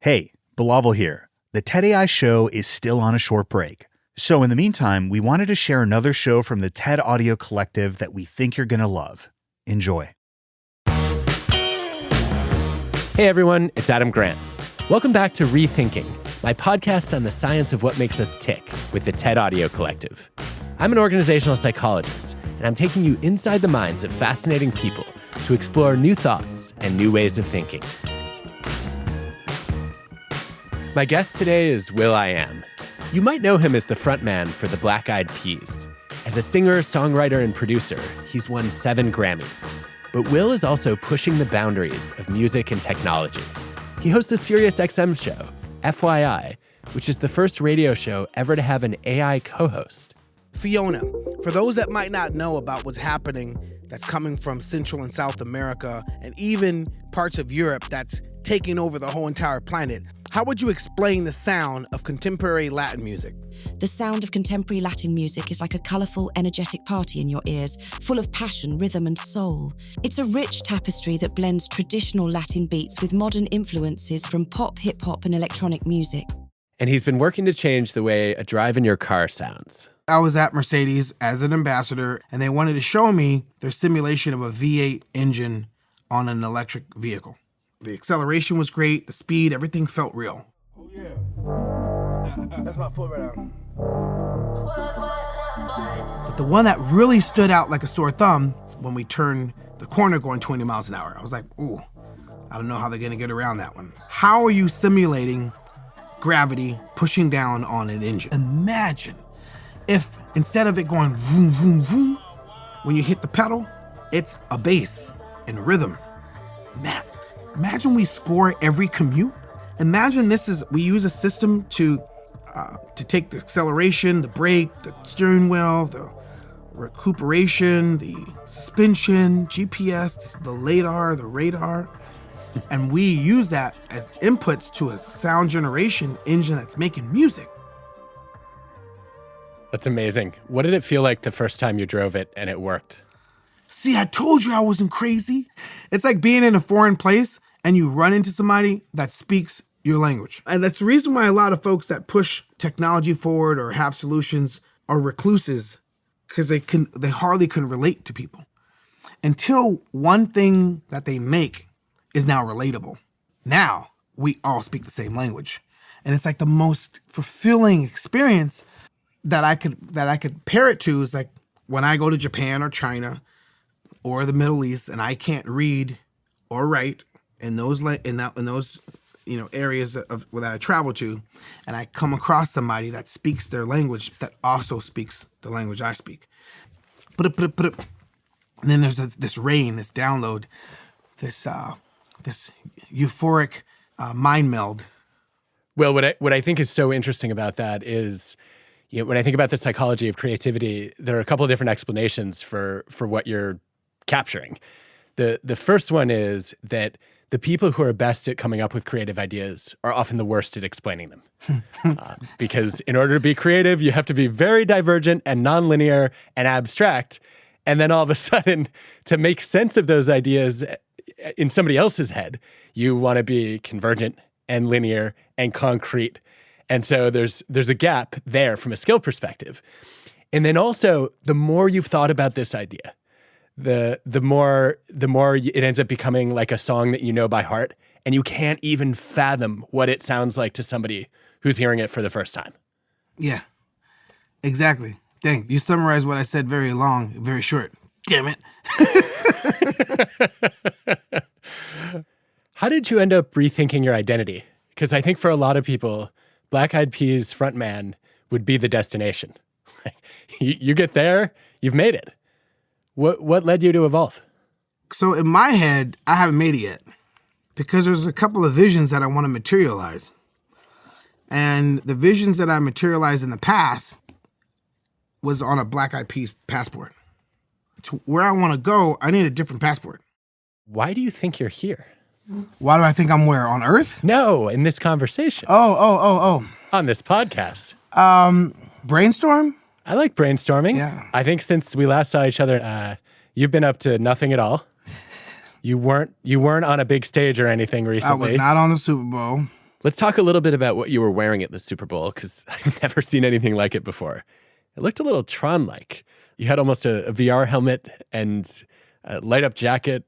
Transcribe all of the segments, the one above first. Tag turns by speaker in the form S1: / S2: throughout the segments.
S1: Hey, Bilal here. The TED AI show is still on a short break. So in the meantime, we wanted to share another show from the TED Audio Collective that we think you're going to love. Enjoy.
S2: Hey everyone, it's Adam Grant. Welcome back to ReThinking, my podcast on the science of what makes us tick with the TED Audio Collective. I'm an organizational psychologist, and I'm taking you inside the minds of fascinating people to explore new thoughts and new ways of thinking. My guest today is will.i.am. You might know him as the frontman for the Black-Eyed Peas. As a singer, songwriter, and producer, he's won 7 Grammys. But Will is also pushing the boundaries of music and technology. He hosts a Sirius XM show, FYI, which is the first radio show ever to have an AI co-host.
S3: Fiona, for those that might not know about what's happening that's coming from Central and South America and even parts of Europe that's taking over the whole entire planet, how would you explain the sound of contemporary Latin music?
S4: The sound of contemporary Latin music is like a colourful, energetic party in your ears, full of passion, rhythm, and soul. It's a rich tapestry that blends traditional Latin beats with modern influences from pop, hip-hop, and electronic music.
S2: And he's been working to change the way a drive in your car sounds.
S3: I was at Mercedes as an ambassador, and they wanted to show me their simulation of a V8 engine on an electric vehicle. The acceleration was great, the speed, everything felt real. Oh, yeah. That's my foot right now. But the one that really stood out like a sore thumb when we turned the corner going 20 miles an hour. I was like, ooh, I don't know how they're going to get around that one. How are you simulating gravity pushing down on an engine? Imagine if instead of it going vroom, vroom, vroom, when you hit the pedal, it's a bass and rhythm. Imagine we score every commute. Imagine we use a system to take the acceleration, the brake, the steering wheel, the recuperation, the suspension, GPS, the LiDAR, the radar, and we use that as inputs to a sound generation engine that's making music.
S2: That's amazing. What did it feel like the first time you drove it and it worked?
S3: See, I told you I wasn't crazy. It's like being in a foreign place and you run into somebody that speaks your language. And that's the reason why a lot of folks that push technology forward or have solutions are recluses, because they hardly can relate to people until one thing that they make is now relatable. Now we all speak the same language. And it's like the most fulfilling experience that I could pair it to is like when I go to Japan or China or the Middle East and I can't read or write in those areas that I travel to, and I come across somebody that speaks their language that also speaks the language I speak. And then there's this rain, this download, this euphoric mind meld.
S2: Well, what I think is so interesting about that is, when I think about the psychology of creativity, there are a couple of different explanations for what you're capturing. The first one is that the people who are best at coming up with creative ideas are often the worst at explaining them. Because in order to be creative, you have to be very divergent and nonlinear and abstract. And then all of a sudden, to make sense of those ideas in somebody else's head, you want to be convergent and linear and concrete. And so there's a gap there from a skill perspective. And then also, the more you've thought about this idea, the more it ends up becoming like a song that you know by heart, and you can't even fathom what it sounds like to somebody who's hearing it for the first time.
S3: Yeah, exactly. Dang, you summarized what I said very long, very short. Damn it.
S2: How did you end up rethinking your identity? Because I think for a lot of people, Black-Eyed Peas frontman would be the destination. You get there, you've made it. What led you to evolve?
S3: So in my head, I haven't made it yet because there's a couple of visions that I want to materialize. And the visions that I materialized in the past was on a Black-Eyed Peas passport. To where I want to go, I need a different passport.
S2: Why do you think you're here?
S3: Why do I think I'm where? On Earth?
S2: No, in this conversation.
S3: Oh.
S2: On this podcast.
S3: Brainstorm?
S2: I like brainstorming.
S3: Yeah.
S2: I think since we last saw each other, you've been up to nothing at all. You weren't on a big stage or anything recently.
S3: I was not on the Super Bowl.
S2: Let's talk a little bit about what you were wearing at the Super Bowl, because I've never seen anything like it before. It looked a little Tron-like. You had almost a VR helmet and a light-up jacket.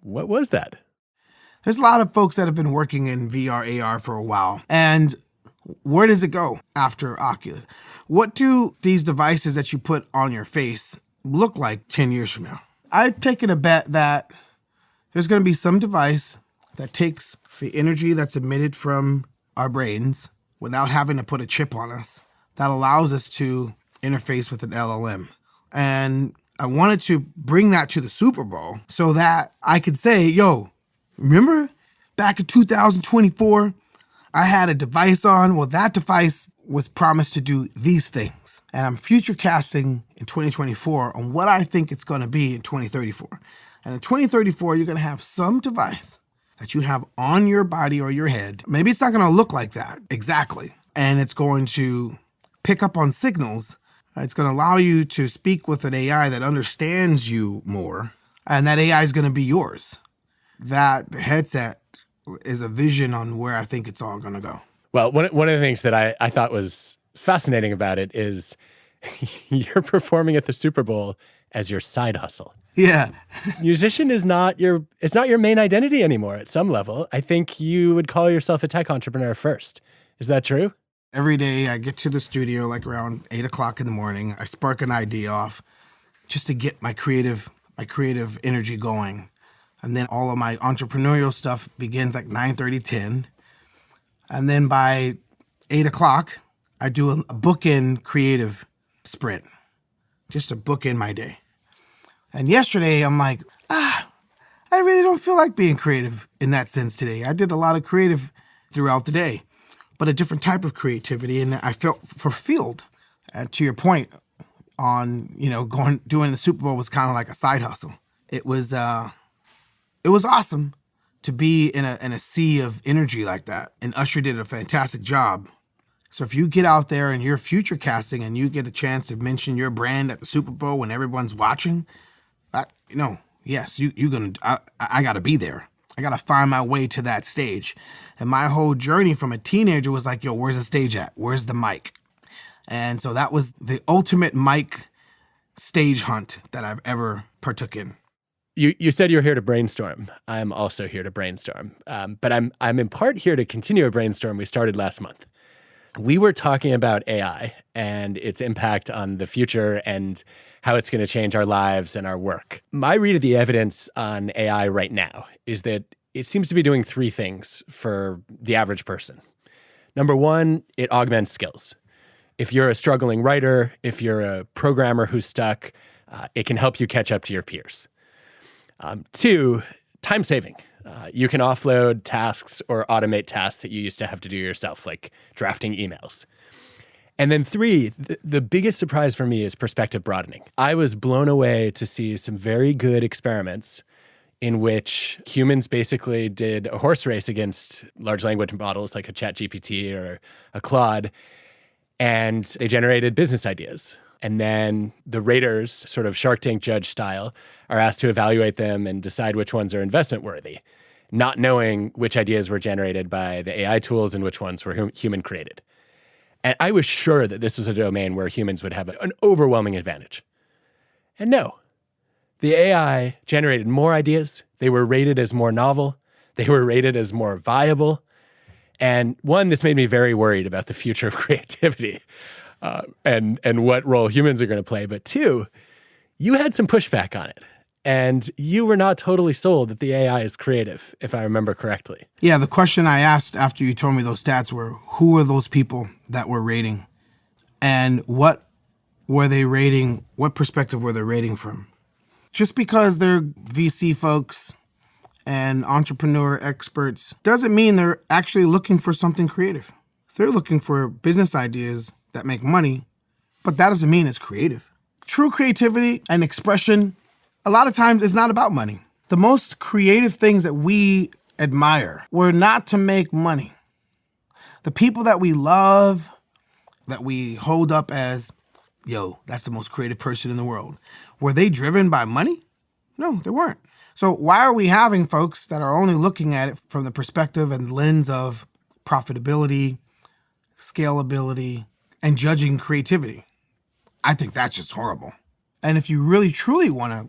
S2: What was that?
S3: There's a lot of folks that have been working in VR, AR for a while. And where does it go after Oculus? What do these devices that you put on your face look like 10 years from now? I've taken a bet that there's going to be some device that takes the energy that's emitted from our brains without having to put a chip on us that allows us to interface with an LLM. And I wanted to bring that to the Super Bowl so that I could say, yo, remember back in 2024, I had a device on? Well, that device was promised to do these things. And I'm future casting in 2024 on what I think it's going to be in 2034. And in 2034, you're going to have some device that you have on your body or your head. Maybe it's not going to look like that exactly. And it's going to pick up on signals. It's going to allow you to speak with an AI that understands you more. And that AI is going to be yours. That headset is a vision on where I think it's all going to go.
S2: Well, one of the things that I thought was fascinating about it is you're performing at the Super Bowl as your side hustle.
S3: Yeah.
S2: Musician is not it's not your main identity anymore at some level. I think you would call yourself a tech entrepreneur first. Is that true?
S3: Every day I get to the studio like around 8 o'clock in the morning. I spark an idea off just to get my creative energy going. And then all of my entrepreneurial stuff begins like 9:30, 10. And then by 8 o'clock, I do a bookend creative sprint, just to bookend my day. And yesterday, I'm like, I really don't feel like being creative in that sense today. I did a lot of creative throughout the day, but a different type of creativity, and I felt fulfilled. To your point on, doing the Super Bowl was kind of like a side hustle. It was awesome to be in a sea of energy like that. And Usher did a fantastic job. So if you get out there and you're future casting and you get a chance to mention your brand at the Super Bowl when everyone's watching, yes, I got to be there. I got to find my way to that stage. And my whole journey from a teenager was like, yo, where's the stage at? Where's the mic? And so that was the ultimate mic stage hunt that I've ever partook in.
S2: You said you're here to brainstorm. I'm also here to brainstorm. But I'm in part here to continue a brainstorm we started last month. We were talking about AI and its impact on the future and how it's going to change our lives and our work. My read of the evidence on AI right now is that it seems to be doing three things for the average person. Number one, it augments skills. If you're a struggling writer, if you're a programmer who's stuck, it can help you catch up to your peers. Two, time saving. You can offload tasks or automate tasks that you used to have to do yourself, like drafting emails. And then three, the biggest surprise for me is perspective broadening. I was blown away to see some very good experiments in which humans basically did a horse race against large language models like a ChatGPT or a Claude, and they generated business ideas. And then the raters, sort of Shark Tank judge style, are asked to evaluate them and decide which ones are investment worthy, not knowing which ideas were generated by the AI tools and which ones were human created. And I was sure that this was a domain where humans would have an overwhelming advantage. And no, the AI generated more ideas. They were rated as more novel. They were rated as more viable. And one, this made me very worried about the future of creativity and what role humans are going to play. But two, you had some pushback on it. And you were not totally sold that the AI is creative, if I remember correctly.
S3: Yeah, the question I asked after you told me those stats were, who were those people that were rating? And what were they rating? What perspective were they rating from? Just because they're VC folks and entrepreneur experts doesn't mean they're actually looking for something creative. They're looking for business ideas that make money, but that doesn't mean it's creative. True creativity and expression, a lot of times it's not about money. The most creative things that we admire were not to make money. The people that we love, that we hold up as, yo, that's the most creative person in the world, were they driven by money? No, they weren't. So why are we having folks that are only looking at it from the perspective and lens of profitability, scalability, and judging creativity. I think that's just horrible. And if you really truly want to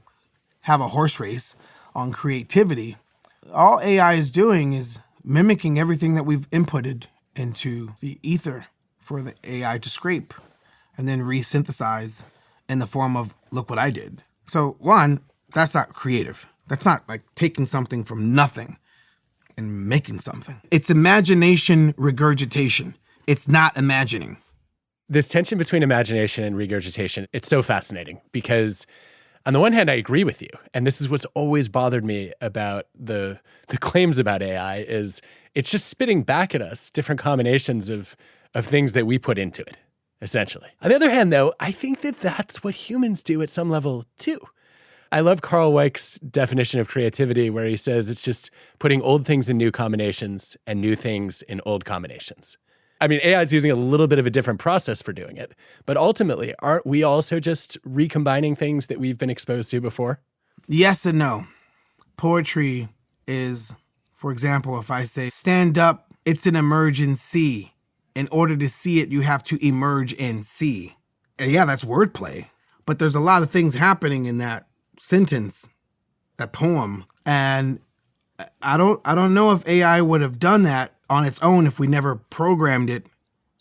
S3: have a horse race on creativity, all AI is doing is mimicking everything that we've inputted into the ether for the AI to scrape and then resynthesize in the form of, look what I did. So one, that's not creative. That's not like taking something from nothing and making something. It's imagination regurgitation. It's not imagining.
S2: This tension between imagination and regurgitation, it's so fascinating because on the one hand, I agree with you. And this is what's always bothered me about the claims about AI is it's just spitting back at us different combinations of things that we put into it, essentially. On the other hand, though, I think that that's what humans do at some level, too. I love Carl Weick's definition of creativity where he says it's just putting old things in new combinations and new things in old combinations. I mean, AI is using a little bit of a different process for doing it, but ultimately, aren't we also just recombining things that we've been exposed to before?
S3: Yes and no. Poetry is, for example, if I say, stand up, it's an emergency. In order to see it, you have to emerge and see. And yeah, that's wordplay, but there's a lot of things happening in that sentence, that poem, and I don't know if AI would have done that on its own if we never programmed it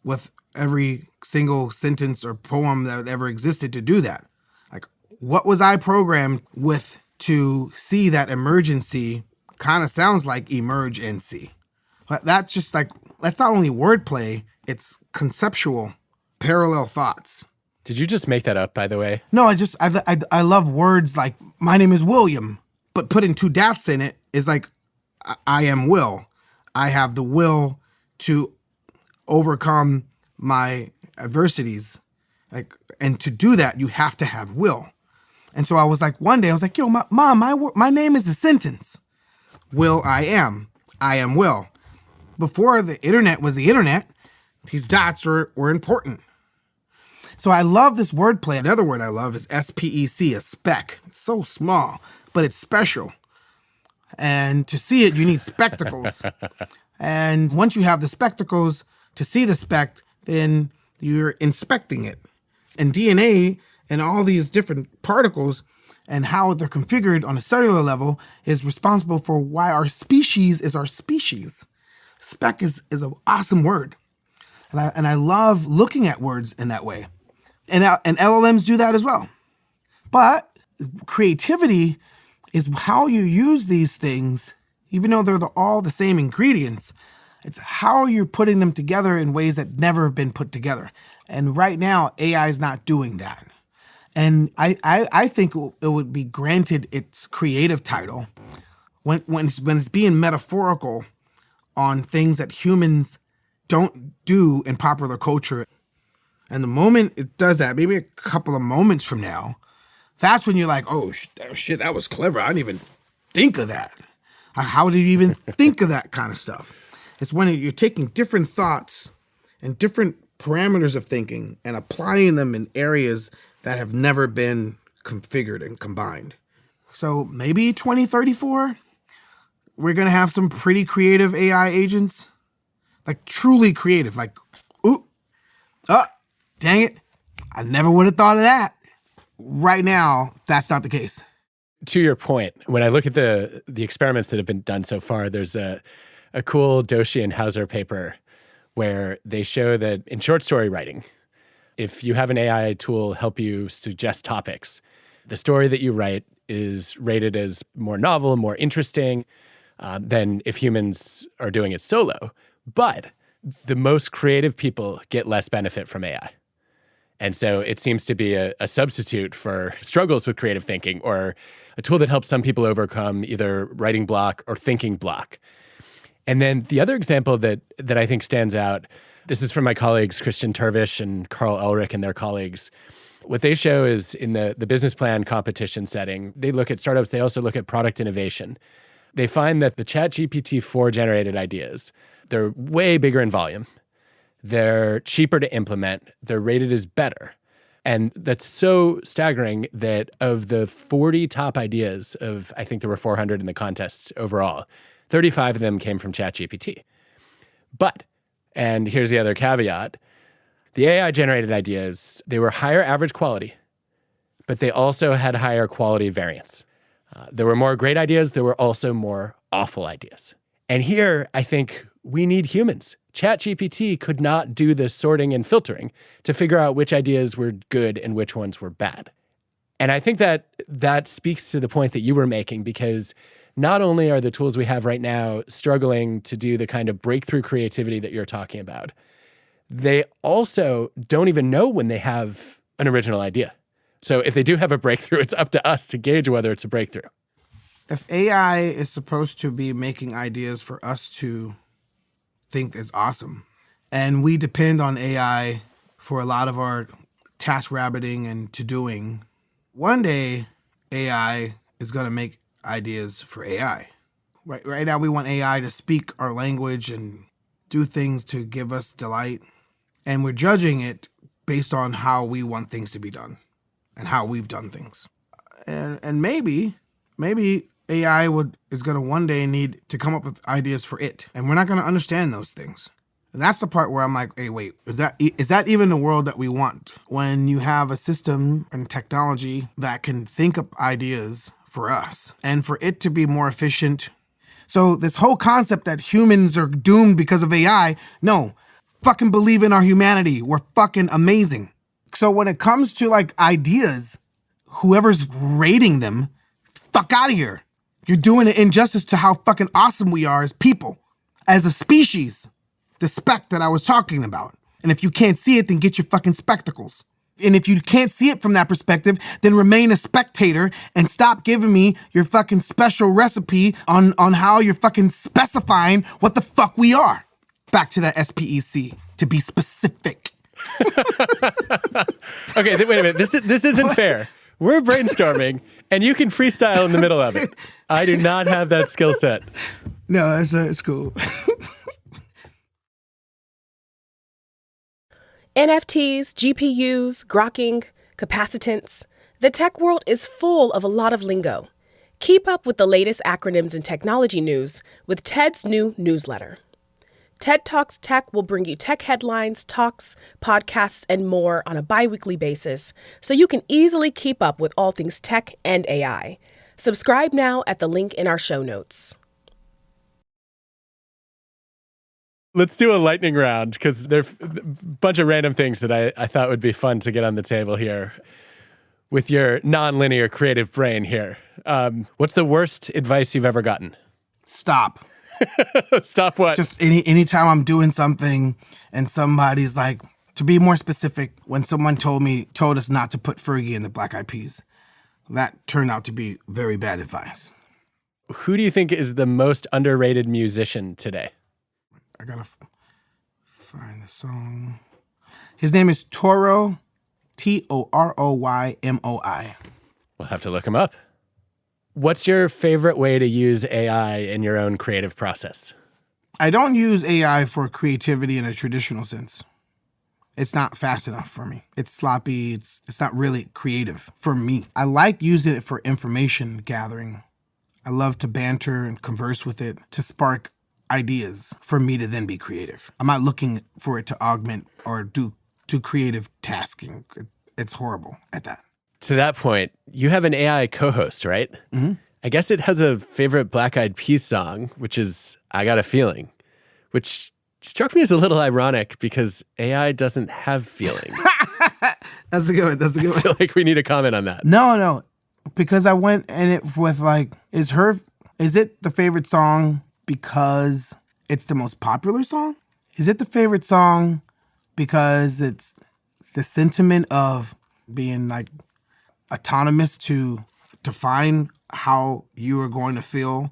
S3: with every single sentence or poem that ever existed to do that. Like, what was I programmed with to see that emergency kind of sounds like emerge and see. But that's just like, that's not only wordplay, it's conceptual parallel thoughts.
S2: Did you just make that up, by the way?
S3: No, I love words like, my name is William, but putting two dots in it is like, I am Will. I have the will to overcome my adversities. Like, and to do that, you have to have will. And so I was like, one day I was like, yo, Mom, my name is a sentence. will.i.am. I am Will. Before the internet was the internet, these dots were important. So I love this wordplay. Another word I love is SPEC, a speck. It's so small, but it's special. And to see it, you need spectacles. And once you have the spectacles to see the speck, then you're inspecting it. And DNA and all these different particles and how they're configured on a cellular level is responsible for why our species is our species. Speck is an awesome word. And I love looking at words in that way. And LLMs do that as well. But creativity is how you use these things, even though they're all the same ingredients. It's how you're putting them together in ways that never have been put together. And right now, AI is not doing that. And I think it would be granted its creative title when it's being metaphorical on things that humans don't do in popular culture. And the moment it does that, maybe a couple of moments from now, that's when you're like, oh, shit, that was clever. I didn't even think of that. How did you even think of that kind of stuff? It's when you're taking different thoughts and different parameters of thinking and applying them in areas that have never been configured and combined. So maybe 2034, we're going to have some pretty creative AI agents. Like truly creative. Like, ooh, dang it. I never would have thought of that. Right now, that's not the case.
S2: To your point, when I look at the experiments that have been done so far, there's a cool Doshi and Hauser paper where they show that in short story writing, if you have an AI tool help you suggest topics, the story that you write is rated as more novel, more interesting than if humans are doing it solo. But the most creative people get less benefit from AI. And so it seems to be a substitute for struggles with creative thinking, or a tool that helps some people overcome either writing block or thinking block. And then the other example that I think stands out, this is from my colleagues, Christian Turvish and Carl Elric and their colleagues. What they show is in the business plan competition setting, they look at startups, they also look at product innovation. They find that the ChatGPT-4 generated ideas, they're way bigger in volume. They're cheaper to implement. They're rated as better. And that's so staggering that of the 40 top ideas of, I think there were 400 in the contest overall, 35 of them came from ChatGPT. But, and here's the other caveat, the AI-generated ideas, they were higher average quality, but they also had higher quality variance. There were more great ideas. There were also more awful ideas. And here, I think we need humans. ChatGPT could not do the sorting and filtering to figure out which ideas were good and which ones were bad. And I think that speaks to the point that you were making, because not only are the tools we have right now struggling to do the kind of breakthrough creativity that you're talking about, they also don't even know when they have an original idea. So if they do have a breakthrough, it's up to us to gauge whether it's a breakthrough.
S3: If AI is supposed to be making ideas for us to think is awesome, and we depend on AI for a lot of our task rabbiting and to-doing, one day AI is going to make ideas for AI. Right now we want AI to speak our language and do things to give us delight, and we're judging it based on how we want things to be done and how we've done things. And maybe AI is going to one day need to come up with ideas for it, and we're not going to understand those things. And that's the part where I'm like, hey, wait, is that even the world that we want? When you have a system and technology that can think up ideas for us and for it to be more efficient. So this whole concept that humans are doomed because of AI, no, fucking believe in our humanity. We're fucking amazing. So when it comes to like ideas, whoever's rating them, fuck out of here. You're doing an injustice to how fucking awesome we are as people, as a species. The spec that I was talking about. And if you can't see it, then get your fucking spectacles. And if you can't see it from that perspective, then remain a spectator and stop giving me your fucking special recipe on how you're fucking specifying what the fuck we are. Back to that SPEC, to be specific.
S2: Okay, wait a minute. This isn't fair. We're brainstorming, and you can freestyle in the middle of it. I do not have that skill set.
S3: No, it's cool.
S5: NFTs, GPUs, grokking, capacitance. The tech world is full of a lot of lingo. Keep up with the latest acronyms and technology news with TED's new newsletter. TED Talks Tech will bring you tech headlines, talks, podcasts, and more on a bi-weekly basis, so you can easily keep up with all things tech and AI. Subscribe now at the link in our show notes.
S2: Let's do a lightning round, because there's a bunch of random things that I thought would be fun to get on the table here with your non-linear creative brain here. What's the worst advice you've ever gotten?
S3: Stop.
S2: Stop what?
S3: Just anytime I'm doing something and somebody's like, to be more specific, when someone told us not to put Fergie in the Black Eyed Peas, that turned out to be very bad advice.
S2: Who do you think is the most underrated musician today?
S3: I gotta find the song. His name is Toro, Toroymoi.
S2: We'll have to look him up. What's your favorite way to use AI in your own creative process?
S3: I don't use AI for creativity in a traditional sense. It's not fast enough for me. It's sloppy. It's not really creative for me. I like using it for information gathering. I love to banter and converse with it to spark ideas for me to then be creative. I'm not looking for it to augment or do creative tasking. It's horrible at that.
S2: To that point, you have an AI co-host, right?
S3: Mm-hmm.
S2: I guess it has a favorite Black Eyed Peas song, which is I Got a Feeling, which struck me as a little ironic because AI doesn't have feelings.
S3: That's a good one.
S2: I feel like we need a comment on that.
S3: No, because I went in it with like, is it the favorite song because it's the most popular song? Is it the favorite song because it's the sentiment of being like autonomous to define how you are going to feel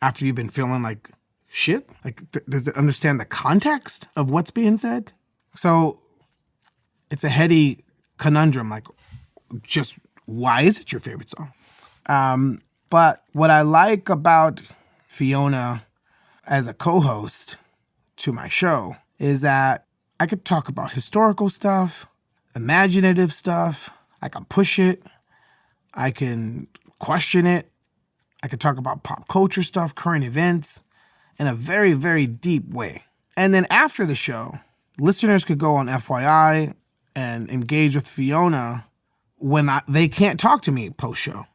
S3: after you've been feeling like shit? Like, does it understand the context of what's being said? So it's a heady conundrum. Like, just why is it your favorite song? But what I like about Fiona as a co-host to my show is that I could talk about historical stuff, imaginative stuff. I can push it. I can question it. I can talk about pop culture stuff, current events, in a very, very deep way. And then after the show, listeners could go on FYI and engage with Fiona when they can't talk to me post-show.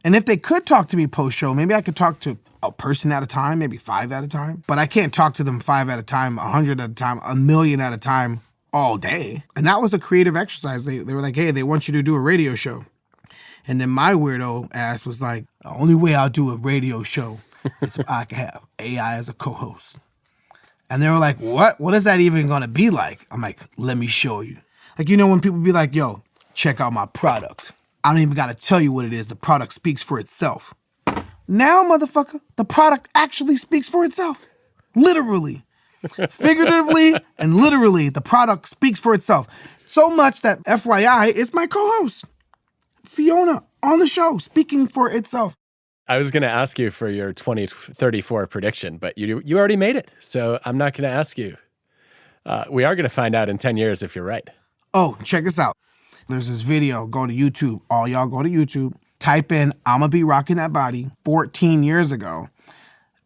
S3: And if they could talk to me post-show, maybe I could talk to a person at a time, maybe 5 at a time. But I can't talk to them 5 at a time, 100 at a time, 1,000,000 at a time all day. And that was a creative exercise. They were like, hey, they want you to do a radio show. And then my weirdo ass was like, the only way I'll do a radio show is if I can have AI as a co-host. And they were like, what? What is that even going to be like? I'm like, let me show you. Like, you know, when people be like, yo, check out my product. I don't even got to tell you what it is. The product speaks for itself. Now, motherfucker, the product actually speaks for itself. Literally. Figuratively and literally, the product speaks for itself. So much that FYI is my co-host, Fiona, on the show, speaking for itself.
S2: I was going to ask you for your 2034 prediction, but you already made it. So I'm not going to ask you. We are going to find out in 10 years if you're right.
S3: Oh, check this out. There's this video. Go to YouTube. All y'all go to YouTube. Type in, I'ma be rocking that body. 14 years ago,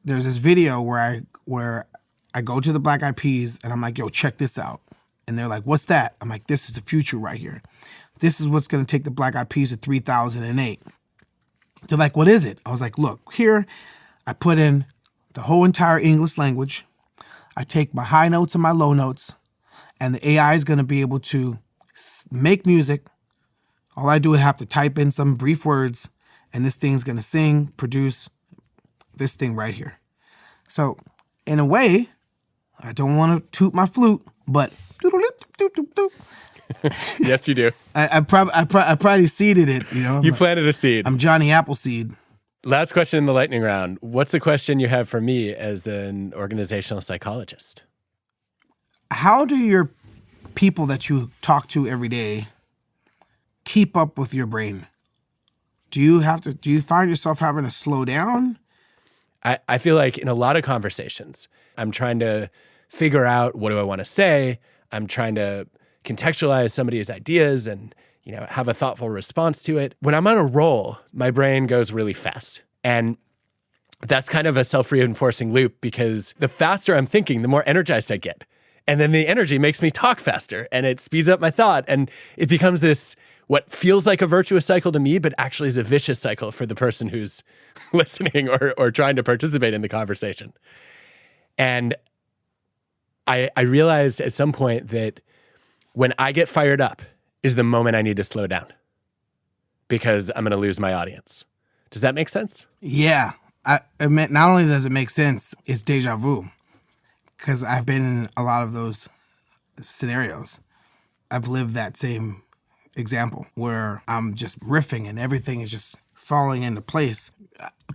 S3: there's this video where I go to the Black Eyed Peas and I'm like, yo, check this out. And they're like, what's that? I'm like, this is the future right here. This is what's going to take the Black Eyed Peas to 3008. They're like, what is it? I was like, look, here I put in the whole entire English language. I take my high notes and my low notes, and the AI is going to be able to make music. All I do is have to type in some brief words, and this thing's going to sing, produce this thing right here. So in a way, I don't want to toot my flute, but
S2: yes, you do.
S3: I probably seeded it, you know.
S2: You planted a seed.
S3: I'm Johnny Appleseed.
S2: Last question in the lightning round. What's the question you have for me as an organizational psychologist?
S3: How do your people that you talk to every day keep up with your brain? Do you find yourself having to slow down?
S2: I feel like in a lot of conversations, I'm trying to figure out what do I want to say. I'm trying to contextualize somebody's ideas and, you know, have a thoughtful response to it. When I'm on a roll, my brain goes really fast. And that's kind of a self-reinforcing loop because the faster I'm thinking, the more energized I get. And then the energy makes me talk faster and it speeds up my thought. And it becomes this, what feels like a virtuous cycle to me, but actually is a vicious cycle for the person who's listening or trying to participate in the conversation. And I realized at some point that when I get fired up is the moment I need to slow down because I'm going to lose my audience. Does that make sense?
S3: Yeah. Not only does it make sense, it's deja vu because I've been in a lot of those scenarios. I've lived that same example where I'm just riffing and everything is just falling into place.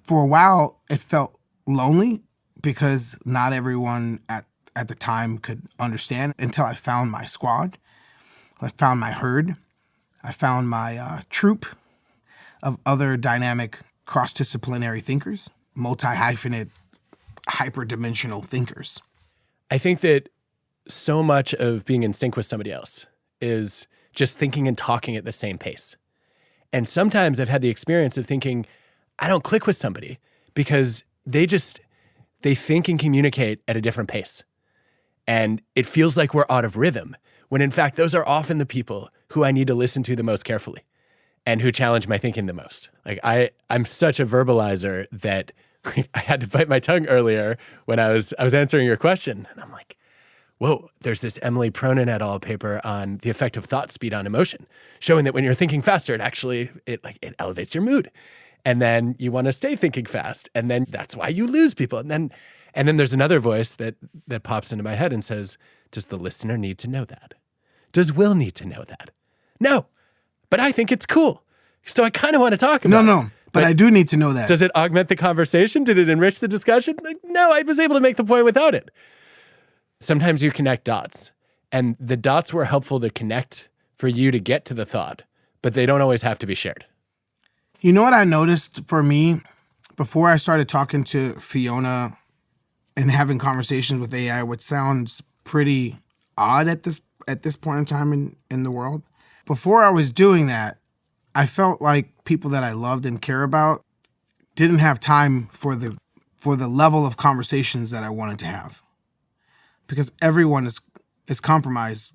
S3: For a while, it felt lonely because not everyone at the time could understand until I found my squad. I found my herd. I found my troop of other dynamic cross-disciplinary thinkers, multi-hyphenate, hyper-dimensional thinkers.
S2: I think that so much of being in sync with somebody else is just thinking and talking at the same pace. And sometimes I've had the experience of thinking, I don't click with somebody because they think and communicate at a different pace. And it feels like we're out of rhythm, when in fact, those are often the people who I need to listen to the most carefully and who challenge my thinking the most. Like I'm such a verbalizer that I had to bite my tongue earlier when I was answering your question. And I'm like, whoa, there's this Emily Pronin et al. Paper on the effect of thought speed on emotion, showing that when you're thinking faster, it elevates your mood. And then you want to stay thinking fast. And then that's why you lose people. And then there's another voice that pops into my head and says, does the listener need to know that? Does Will need to know that? No, but I think it's cool. So I kind of want to talk about it.
S3: No, but I do need to know that.
S2: Does it augment the conversation? Did it enrich the discussion? Like, no, I was able to make the point without it. Sometimes you connect dots, and the dots were helpful to connect for you to get to the thought, but they don't always have to be shared.
S3: You know what I noticed for me before I started talking to Fiona and having conversations with AI, which sounds pretty odd at this point in time in the world. Before I was doing that, I felt like people that I loved and care about didn't have time for the level of conversations that I wanted to have. because everyone is compromised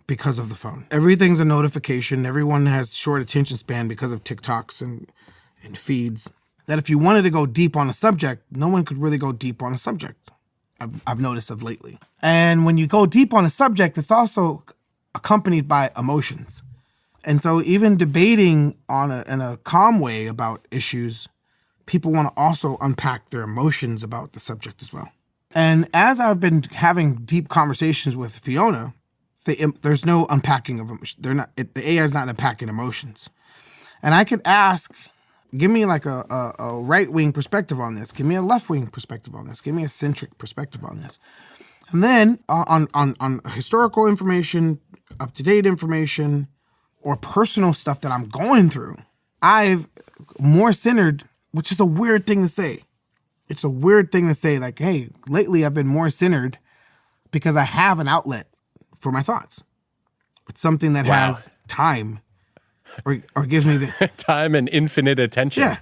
S3: because of the phone. Everything's a notification. Everyone has short attention span because of TikToks and feeds. That if you wanted to go deep on a subject, no one could really go deep on a subject. I've noticed of lately. And when you go deep on a subject, it's also accompanied by emotions. And so even debating in a calm way about issues, people want to also unpack their emotions about the subject as well. And as I've been having deep conversations with Fiona, there's no unpacking of emotions. The AI is not unpacking emotions. And I could ask, give me like a right-wing perspective on this. Give me a left-wing perspective on this. Give me a centric perspective on this. And then on historical information, up-to-date information, or personal stuff that I'm going through, I've more centered, which is a weird thing to say. It's a weird thing to say, like, hey, lately I've been more centered because I have an outlet for my thoughts. It's something that has time or gives me the
S2: time and infinite attention.
S3: Yeah.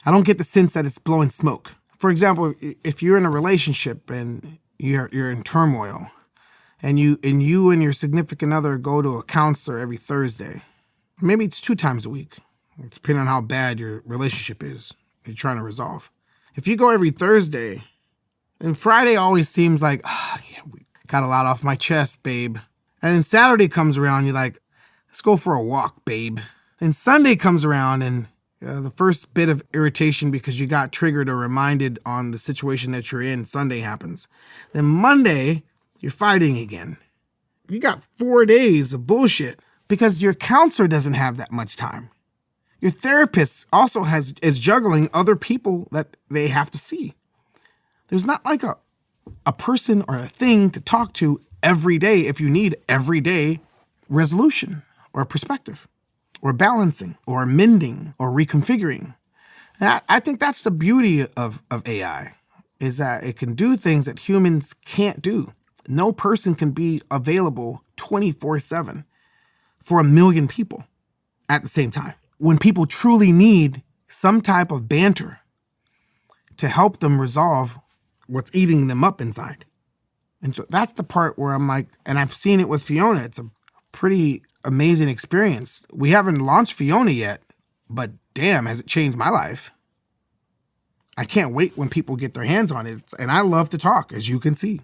S3: I don't get the sense that it's blowing smoke. For example, if you're in a relationship and you're in turmoil and you and your significant other go to a counselor every Thursday, maybe it's 2 times a week, depending on how bad your relationship is you're trying to resolve. If you go every Thursday, then Friday always seems like, we got a lot off my chest, babe. And then Saturday comes around, you're like, let's go for a walk, babe. And Sunday comes around and the first bit of irritation because you got triggered or reminded on the situation that you're in, Sunday happens. Then Monday, you're fighting again. You got 4 days of bullshit because your counselor doesn't have that much time. Your therapist also is juggling other people that they have to see. There's not like a person or a thing to talk to every day if you need everyday resolution or perspective or balancing or mending or reconfiguring. I think that's the beauty of AI, is that it can do things that humans can't do. No person can be available 24/7 for 1 million people at the same time. When people truly need some type of banter to help them resolve what's eating them up inside. And so that's the part where I'm like, and I've seen it with Fiona. It's a pretty amazing experience. We haven't launched Fiona yet, but damn, has it changed my life. I can't wait when people get their hands on it. And I love to talk, as you can see.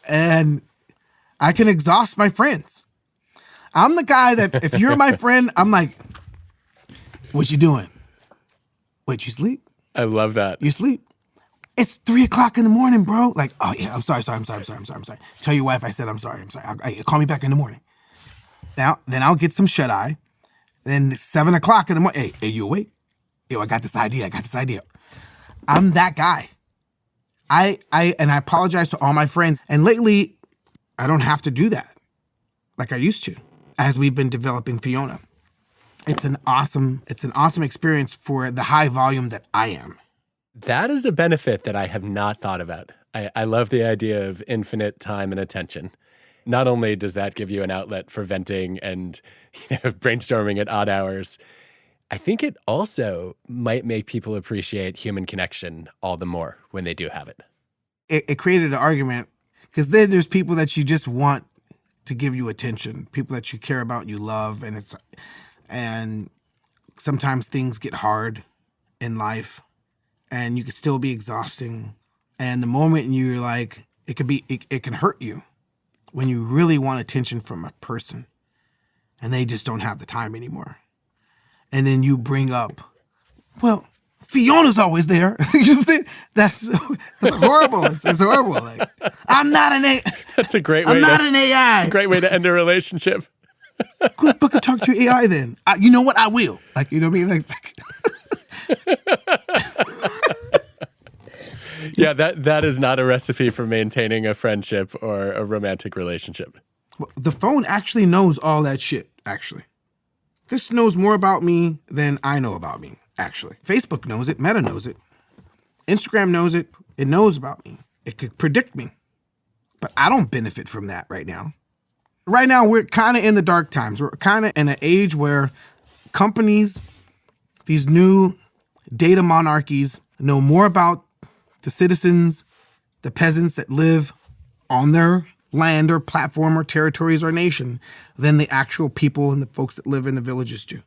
S3: And I can exhaust my friends. I'm the guy that if you're my friend, I'm like, what you doing? Wait, you sleep?
S2: I love that.
S3: You sleep? It's 3:00 in the morning, bro. Like, oh yeah, I'm sorry. Tell your wife I said I'm sorry. Call me back in the morning. Now, then I'll get some shut eye. Then 7:00 in the morning. Hey, you awake? Yo, I got this idea. I'm that guy. I apologize to all my friends. And lately, I don't have to do that like I used to as we've been developing Fiona. It's an awesome experience for the high volume that I am.
S2: That is a benefit that I have not thought about. I love the idea of infinite time and attention. Not only does that give you an outlet for venting and brainstorming at odd hours, I think it also might make people appreciate human connection all the more when they do have it.
S3: It created an argument because then there's people that you just want to give you attention, people that you care about, you love, and sometimes things get hard in life and you could still be exhausting. And the moment you're like, it can hurt you when you really want attention from a person and they just don't have the time anymore. And then you bring up, well, Fiona's always there. You know what I'm saying? That's horrible. It's horrible. Like, I'm not an AI.
S2: That's a great way.
S3: I'm not an AI.
S2: Great way to end a relationship.
S3: Go fucking talk to your AI then. You know what? I will. Like, you know what I mean?
S2: Yeah, that is not a recipe for maintaining a friendship or a romantic relationship.
S3: Well, the phone actually knows all that shit, actually. This knows more about me than I know about me, actually. Facebook knows it. Meta knows it. Instagram knows it. It knows about me. It could predict me. But I don't benefit from that right now. Right now, we're kind of in the dark times. We're kind of in an age where companies, these new data monarchies, know more about the citizens the peasants that live on their land or platform or territories or nation than the actual people and the folks that live in the villages do.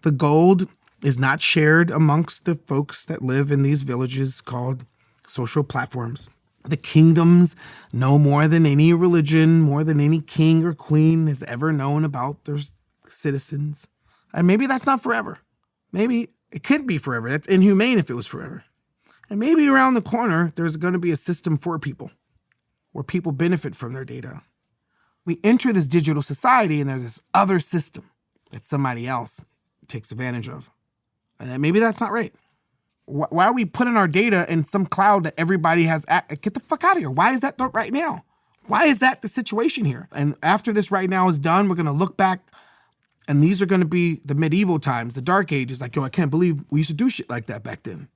S3: The gold is not shared amongst the folks that live in these villages called social platforms. The kingdoms know more than any religion, more than any king or queen has ever known about their citizens. And maybe that's not forever. Maybe it couldn't be forever. That's inhumane if it was forever. And maybe around the corner, there's going to be a system for people where people benefit from their data. We enter this digital society and there's this other system that somebody else takes advantage of. And maybe that's not right. Why are we putting our data in some cloud that everybody has? Get the fuck out of here. Why is that right now? Why is that the situation here? And after this right now is done, we're going to look back and these are going to be the medieval times, the dark ages. Like, yo, I can't believe we used to do shit like that back then.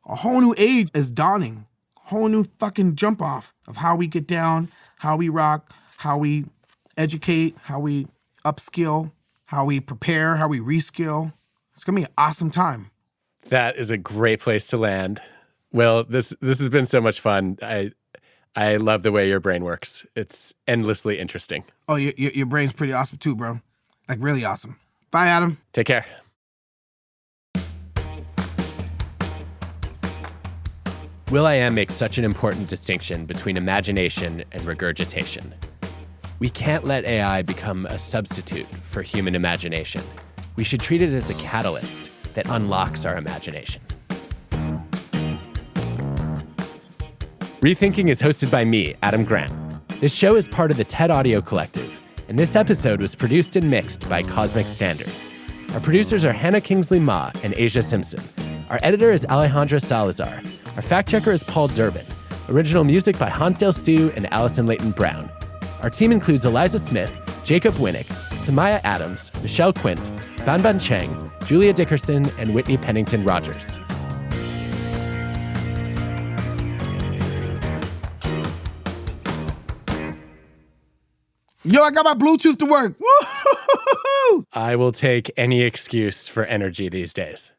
S3: A whole new age is dawning. Whole new fucking jump off of how we get down, how we rock, how we educate, how we upskill, how we prepare, how we reskill. It's going to be an awesome time.
S2: That is a great place to land. Well, this has been so much fun. I love the way your brain works. It's endlessly interesting.
S3: Oh, your brain's pretty awesome too, bro. Like really awesome. Bye, Adam.
S2: Take care. will.i.am makes such an important distinction between imagination and regurgitation. We can't let AI become a substitute for human imagination. We should treat it as a catalyst that unlocks our imagination. ReThinking is hosted by me, Adam Grant. This show is part of the TED Audio Collective, and this episode was produced and mixed by Cosmic Standard. Our producers are Hannah Kingsley Ma and Asia Simpson. Our editor is Alejandra Salazar. Our fact-checker is Paul Durbin. Original music by Hansdale Stu and Allison Leighton Brown. Our team includes Eliza Smith, Jacob Winnick, Samaya Adams, Michelle Quint, Banban Cheng, Julia Dickerson, and Whitney Pennington Rogers.
S3: Yo, I got my Bluetooth to work. Woo-hoo-hoo-hoo-hoo.
S2: I will take any excuse for energy these days.